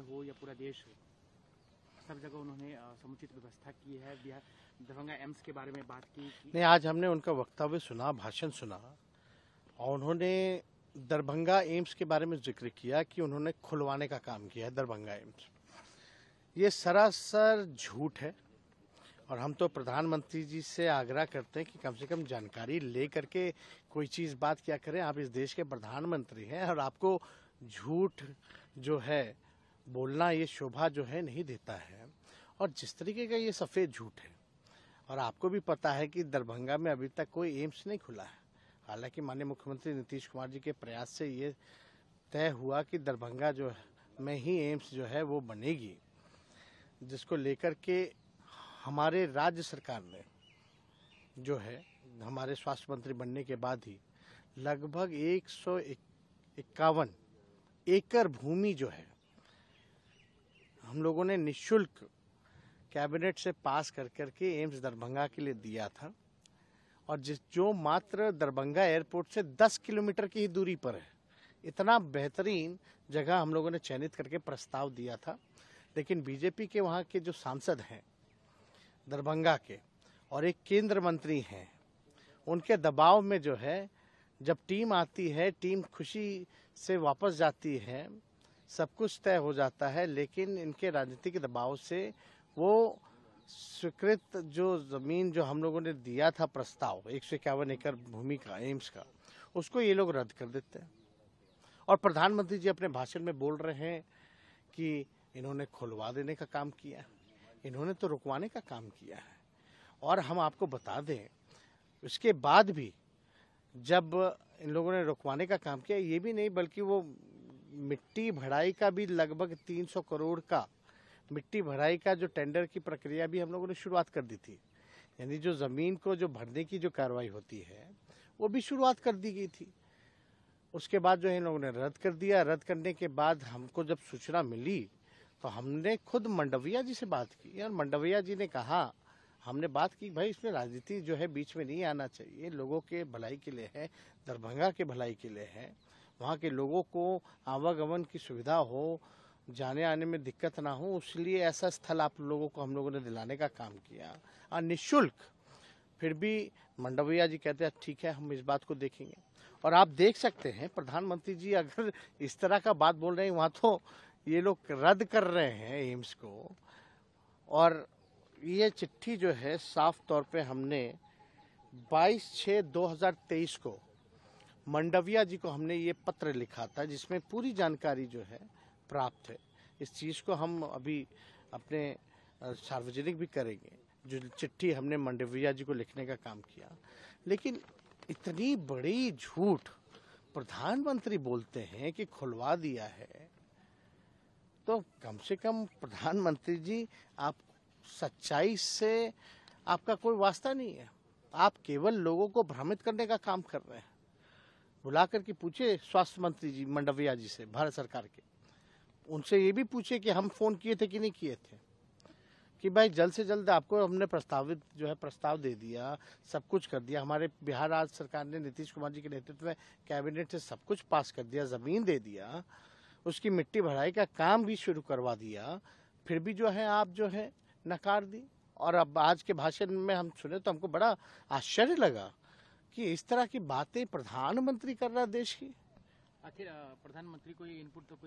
हो या पूरा देश हो, सब जगह उन्होंने समुचित व्यवस्था की है। दरभंगा एम्स के बारे में बात की। नहीं, आज हमने उनका वक्तव्य सुना, भाषण सुना, और उन्होंने दरभंगा एम्स के बारे में जिक्र किया कि उन्होंने खुलवाने का काम किया है दरभंगा एम्स। ये सरासर झूठ है और हम तो प्रधानमंत्री जी से आग्रह करते हैं कि कम से कम जानकारी ले करके कोई चीज़ बात क्या करें। आप इस देश के प्रधानमंत्री हैं और आपको झूठ जो है बोलना, ये शोभा जो है नहीं देता है। और जिस तरीके का ये सफ़ेद झूठ है, और आपको भी पता है कि दरभंगा में अभी तक कोई एम्स नहीं खुला है। हालांकि माननीय मुख्यमंत्री नीतीश कुमार जी के प्रयास से ये तय हुआ कि दरभंगा जो में ही एम्स जो है वो बनेगी, जिसको लेकर के हमारे राज्य सरकार ने जो है हमारे स्वास्थ्य मंत्री बनने के बाद ही लगभग 151 एकड़ भूमि जो है हम लोगों ने निःशुल्क कैबिनेट से पास कर करके एम्स दरभंगा के लिए दिया था, और जो मात्र दरभंगा एयरपोर्ट से 10 किलोमीटर की ही दूरी पर है। इतना बेहतरीन जगह हम लोगों ने चयनित करके प्रस्ताव दिया था, लेकिन बीजेपी के वहाँ के जो सांसद हैं दरभंगा के और एक केंद्र मंत्री हैं, उनके दबाव में जो है जब टीम आती है, टीम खुशी से वापस जाती है, सब कुछ तय हो जाता है, लेकिन इनके राजनीतिक दबाव से वो स्वीकृत जो ज़मीन जो हम लोगों ने दिया था प्रस्ताव 151 एकड़ भूमि का एम्स का, उसको ये लोग रद्द कर देते हैं। और प्रधानमंत्री जी अपने भाषण में बोल रहे हैं कि इन्होंने खुलवा देने का काम किया है, इन्होंने तो रुकवाने का काम किया है। और हम आपको बता दें, उसके बाद भी जब इन लोगों ने रुकवाने का काम किया, ये भी नहीं बल्कि वो मिट्टी भराई का भी लगभग 300 करोड़ का मिट्टी भराई का जो टेंडर की प्रक्रिया भी हम लोगों ने शुरुआत कर दी थी। यानी जो ज़मीन को जो भरने की जो कार्रवाई होती है वो भी शुरुआत कर दी गई थी। उसके बाद जो है इन लोगों ने रद्द कर दिया। रद्द करने के बाद हमको जब सूचना मिली तो हमने खुद मंडविया जी से बात की, और मंडविया जी ने कहा, हमने बात की भाई इसमें राजनीति जो है बीच में नहीं आना चाहिए, लोगों के भलाई के लिए है, दरभंगा के भलाई के लिए है, वहाँ के लोगों को आवागमन की सुविधा हो, जाने आने में दिक्कत ना हो, इसलिए ऐसा स्थल आप लोगों को हम लोगों ने दिलाने का काम किया और निःशुल्क। फिर भी मंडविया जी कहते हैं ठीक है, हम इस बात को देखेंगे। और आप देख सकते हैं प्रधानमंत्री जी अगर इस तरह का बात बोल रहे हैं, वहाँ तो ये लोग रद्द कर रहे हैं एम्स को। और ये चिट्ठी जो है साफ तौर पे हमने 22/6/2023 को मंडविया जी को हमने ये पत्र लिखा था, जिसमें पूरी जानकारी जो है प्राप्त है। इस चीज़ को हम अभी अपने सार्वजनिक भी करेंगे, जो चिट्ठी हमने मंडविया जी को लिखने का काम किया। लेकिन इतनी बड़ी झूठ प्रधानमंत्री बोलते हैं कि खुलवा दिया है, तो कम से कम प्रधानमंत्री जी आप सच्चाई से आपका कोई वास्ता नहीं है, आप केवल लोगों को भ्रमित करने का काम कर रहे हैं। बुला करके पूछे स्वास्थ्य मंत्री जी मंडविया जी से, भारत सरकार के, उनसे ये भी पूछे कि हम फोन किए थे कि नहीं किए थे, कि भाई जल्द से जल्द आपको हमने प्रस्तावित जो है प्रस्ताव दे दिया, सब कुछ कर दिया। हमारे बिहार राज्य सरकार ने नीतीश कुमार जी के नेतृत्व में कैबिनेट से सब कुछ पास कर दिया, ज़मीन दे दिया, उसकी मिट्टी भराई का काम भी शुरू करवा दिया, फिर भी जो है आप जो है नकार दी। और अब आज के भाषण में हम सुने तो हमको बड़ा आश्चर्य लगा कि इस तरह की बातें प्रधानमंत्री कर रहा है देश की। आखिर प्रधानमंत्री को ये इनपुट तो कोई